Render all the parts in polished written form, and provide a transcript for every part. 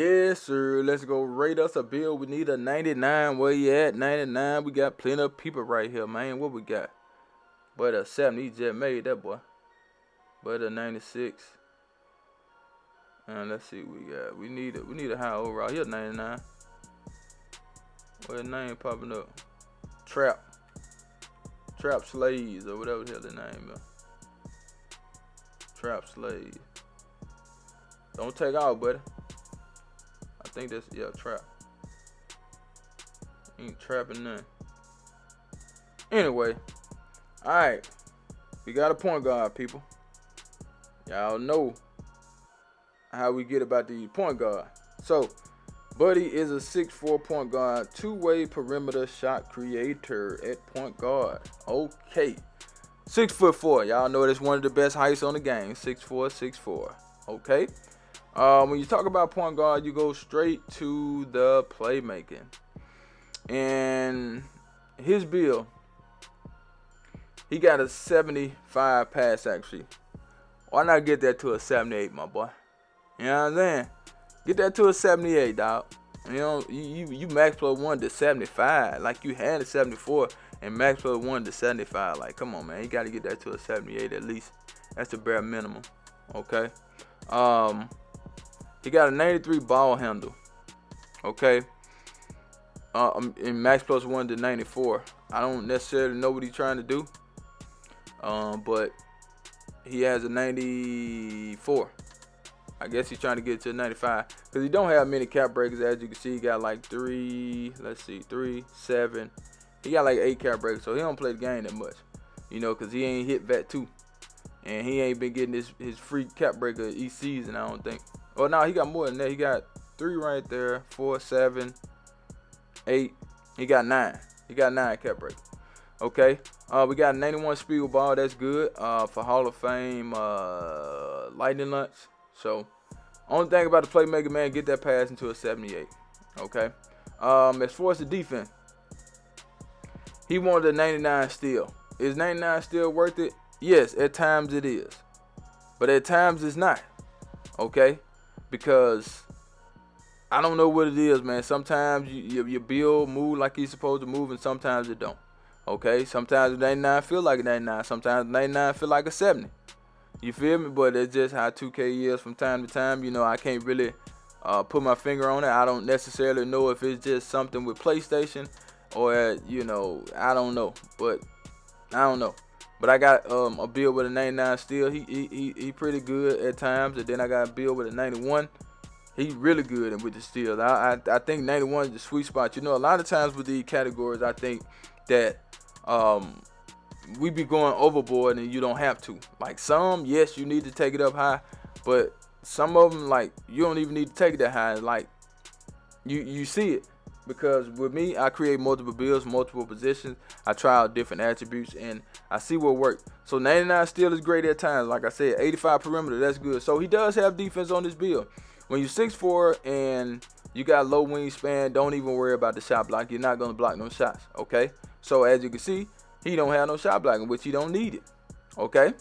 Yes, sir. Let's go rate us a bill. We need a 99. Where you at? 99. We got plenty of people right here, man. What we got? But a 70. He just made that boy. But a 96. And let's see what we got. We need a high overall. Here 99. What name popping up? Trap. Trap Slaves or whatever the hell the name is. Trap Slaves. Don't take out, buddy. I think that's trap. Ain't trapping none. Anyway, alright. We got a point guard, people. Y'all know how we get about the point guard. So, Buddy is a 6'4" point guard, two-way perimeter shot creator at point guard. Okay. 6'4". Y'all know that's one of the best heights on the game. 6'4", 6'4". Okay. When you talk about point guard, you go straight to the playmaking. And his bill, he got a 75 pass accuracy. Why not get that to a 78, my boy? You know what I'm saying? Get that to a 78, dog. You know, you max plus 1 to 75. Like you had a 74 and max plus 1 to 75. Like, come on, man. You got to get that to a 78 at least. That's the bare minimum. Okay. He got a 93 ball handle. Okay. In max plus 1 to 94. I don't necessarily know what he's trying to do. But he has a 94. I guess he's trying to get to a 95 because he don't have many cap breakers. As you can see, he got like 3, 7. He got like 8 cap breakers, so he don't play the game that much, you know, because he ain't hit vet 2, and he ain't been getting his free cap breaker each season. I don't think. Oh no, he got more than that. He got 3 right there, 4, 7, 8. He got 9. He got 9 cap breakers. Okay. We got a 91 Spiegel ball. That's good for Hall of Fame lightning lunch. So, only thing about the playmaker, man, get that pass into a 78. Okay. As far as the defense, he wanted a 99 steal. Is 99 still worth it? Yes, at times it is. But at times it's not. Okay. Because I don't know what it is, man. Sometimes your build move like he's supposed to move, and sometimes it don't. Okay. Sometimes 99 feel like a 99. Sometimes 99 feel like a 70. You feel me? But it's just how 2K is from time to time. You know, I can't really put my finger on it. I don't necessarily know if it's just something with PlayStation or, you know, I don't know. But I don't know. But I got a build with a 99 still. He pretty good at times. And then I got a build with a 91. He really good with the steals. I think 91 is the sweet spot. You know, a lot of times with these categories, I think that we be going overboard and you don't have to. Like some, yes, you need to take it up high, but some of them, like, you don't even need to take it that high. Like, you see it. Because with me, I create multiple builds, multiple positions. I try out different attributes, and I see what works. So 99 still is great at times. Like I said, 85 perimeter, that's good. So he does have defense on this build. When you're 6'4" and you got low wingspan, don't even worry about the shot block. You're not going to block no shots, okay? So as you can see, he don't have no shot blocking, which he don't need it. Okay.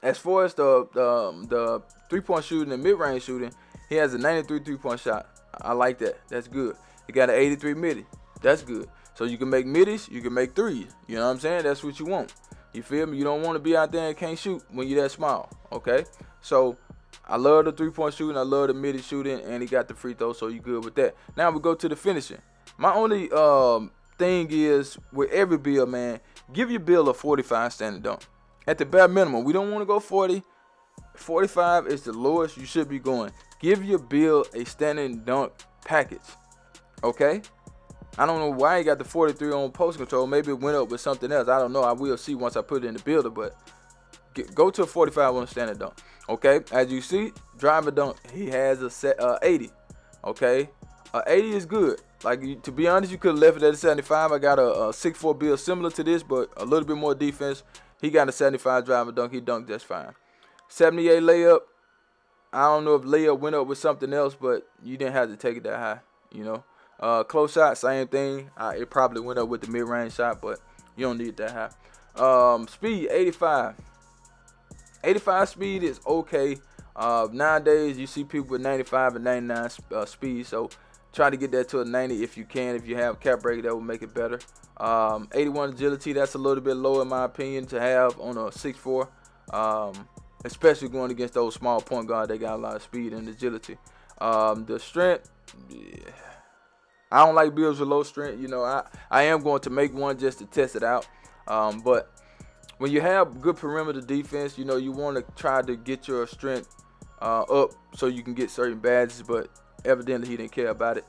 As far as the 3-point shooting and mid-range shooting, he has a 93 3-point shot. I like that. That's good. He got an 83 midi. That's good. So you can make middies, you can make threes. You know what I'm saying? That's what you want. You feel me? You don't want to be out there and can't shoot when you're that small. Okay. So I love the 3-point shooting. I love the midi shooting, and he got the free throw. So you good with that. Now we go to the finishing. My only thing is with every build, man, give your build a 45 standing dunk. At the bare minimum, we don't want to go 40. 45 is the lowest you should be going. Give your build a standing dunk package. Okay? I don't know why he got the 43 on post control. Maybe it went up with something else. I don't know. I will see once I put it in the builder, but go to a 45 on a standing dunk. Okay? As you see, driver dunk, he has a 80. Okay? 80 is good. Like, to be honest, you could have left it at a 75. I got a 6'4" build similar to this, but a little bit more defense. He got a 75 driver dunk. He dunked just fine. 78 layup. I don't know if layup went up with something else, but you didn't have to take it that high, you know. Close shot, same thing. It probably went up with the mid-range shot, but you don't need it that high. Speed, 85. 85 speed is okay. Nowadays, you see people with 95 and 99 speed, so try to get that to a 90 if you can. If you have cap breaker, that will make it better. 81 agility, that's a little bit low in my opinion to have on a 6'4", especially going against those small point guards. They got a lot of speed and agility. The strength, yeah. I don't like builds with low strength. You know, I am going to make one just to test it out. But when you have good perimeter defense, you know, you want to try to get your strength up so you can get certain badges, but evidently he didn't care about it.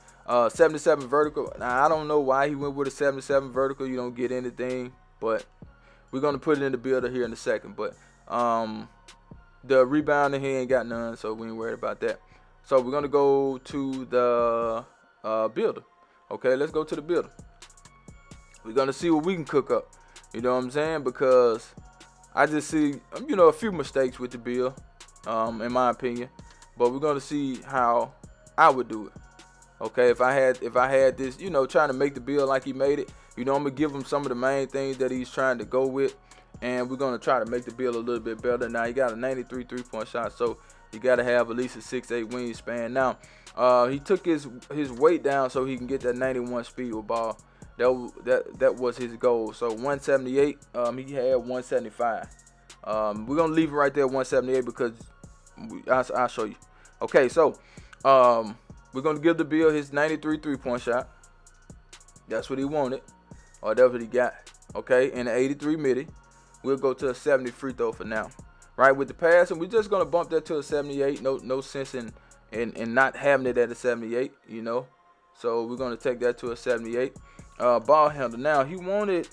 77 vertical. Now, I don't know why he went with a 77 vertical. You don't get anything, but we're going to put it in the builder here in a second. But the rebounding, he ain't got none, so we ain't worried about that. So we're going to go to the builder. Okay, let's go to the builder. We're going to see what we can cook up. You know what I'm saying? Because I just see, you know, a few mistakes with the build, in my opinion. But we're going to see how I would do it. Okay, if I had this, you know, trying to make the build like he made it, you know, I'm going to give him some of the main things that he's trying to go with. And we're going to try to make the build a little bit better. Now, he got a 93 3-point shot, so you got to have at least a 6'8" wingspan. Now, he took his weight down so he can get that 91 speed with ball. That was his goal. So 178, he had 175. We're going to leave it right there at 178 because I'll show you. Okay, so we're going to give the build his 93 3-point shot. That's what he wanted, or that's what he got. Okay, and the 83 midi. We'll go to a 70 free throw for now. Right, with the pass, and we're just going to bump that to a 78. No sense in not having it at a 78, you know. So we're going to take that to a 78. Ball handle. Now, he wanted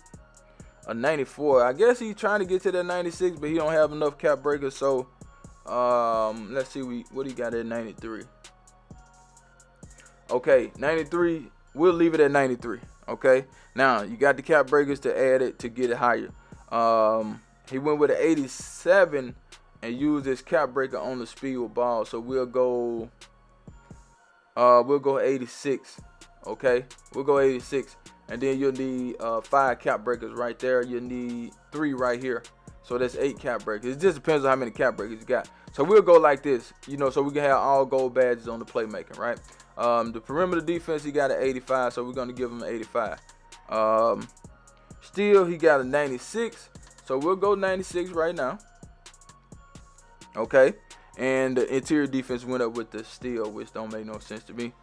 a 94. I guess he's trying to get to that 96, but he don't have enough cap breakers. So let's see what he got at 93. Okay, 93. We'll leave it at 93. Okay. Now, you got the cap breakers to add it to get it higher. He went with an 87 and used his cap breaker on the speed with ball. So we'll go 86. Okay, we'll go 86, and then you'll need 5 cap breakers right there. You'll need 3 right here. So that's 8 cap breakers. It just depends on how many cap breakers you got. So we'll go like this, you know, so we can have all gold badges on the playmaking, right? The perimeter defense, he got an 85, so we're going to give him an 85. Steal, he got a 96, so we'll go 96 right now. Okay, and the interior defense went up with the steal, which don't make no sense to me.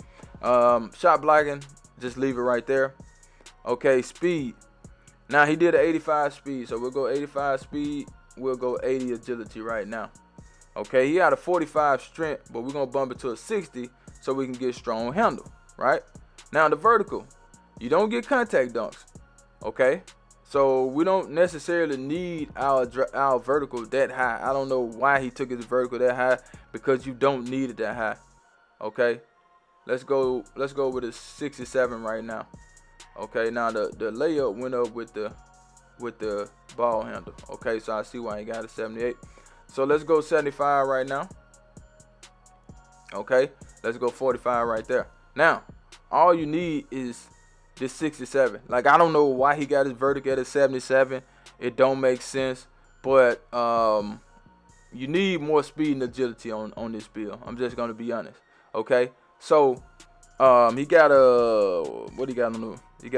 Shot blocking, just leave it right there. Okay, speed. Now he did an 85 speed, so we'll go 85 speed. We'll go 80 agility right now. Okay, he had a 45 strength, but we're gonna bump it to a 60 so we can get strong handle. Right now, the vertical, you don't get contact dunks. Okay, so we don't necessarily need our vertical that high. I don't know why he took his vertical that high, because you don't need it that high. Okay, let's go with a 67 right now. Okay, now the layup went up with the ball handle. Okay, so I see why he got a 78. So let's go 75 right now. Okay, let's go 45 right there. Now, all you need is this 67. Like, I don't know why he got his vertical at a 77. It don't make sense. But you need more speed and agility on this build. I'm just gonna be honest. Okay, so he got a what he got on the he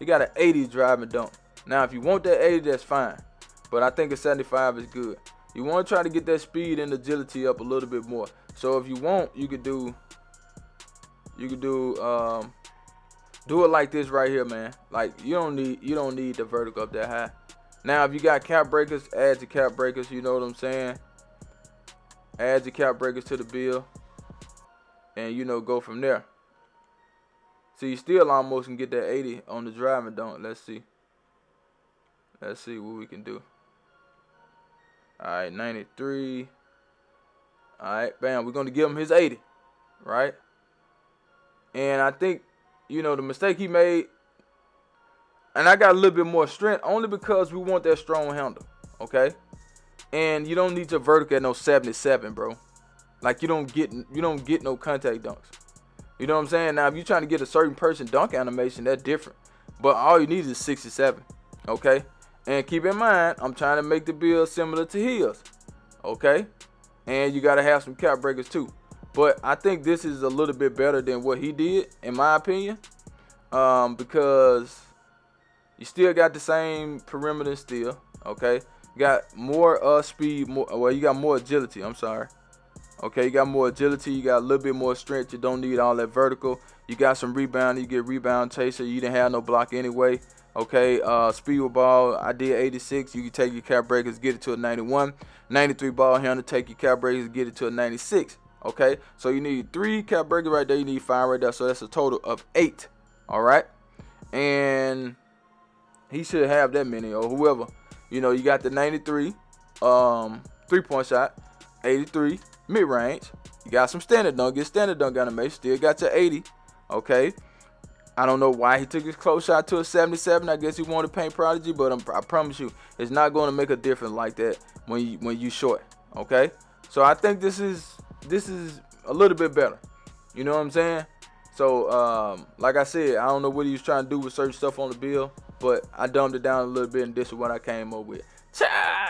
got an 80 driving dunk. Now, if you want that 80, that's fine. But I think a 75 is good. You want to try to get that speed and agility up a little bit more. So if you want, you could do it like this right here, man. Like, you don't need the vertical up that high. Now, if you got cap breakers, add your cap breakers. You know what I'm saying? Add your cap breakers to the build, and go from there. So you still almost can get that 80 on the driving dunk. Let's see what we can do. All right, 93. All right, bam. We're gonna give him his 80, right? And I think, the mistake he made, and I got a little bit more strength only because we want that strong handle, okay? And you don't need your vertical at no 77, bro. Like, you don't get no contact dunks. You know what I'm saying? Now, if you're trying to get a certain person dunk animation, that's different. But all you need is 67, okay? And keep in mind, I'm trying to make the build similar to his, okay? and you got to have some cap breakers too. But I think this is a little bit better than what he did, in my opinion, because you still got the same perimeter still, okay? You got more speed, you got more agility, I'm sorry. Okay, you got more agility, you got a little bit more strength, you don't need all that vertical. You got some rebound, you get rebound chaser, you didn't have no block anyway. Okay, speed with ball, I did 86, you can take your cap breakers, get it to a 91. 93 ball handle, take your cap breakers, get it to a 96. Okay, so you need 3 cap breakers right there, you need 5 right there, so that's a total of 8. All right, and he should have that many, or whoever. You know, you got the 93 3-point shot, 83 mid-range. You got some standard dunk, get standard dunk animation, still got your 80. Okay, I don't know why he took his close shot to a 77. I guess he wanted paint prodigy, but I promise you, it's not going to make a difference like that when you short. Okay, so I think this is a little bit better. You know what I'm saying? So like I said, I don't know what he was trying to do with certain stuff on the bill, but I dumbed it down a little bit, and this is what I came up with. Ciao!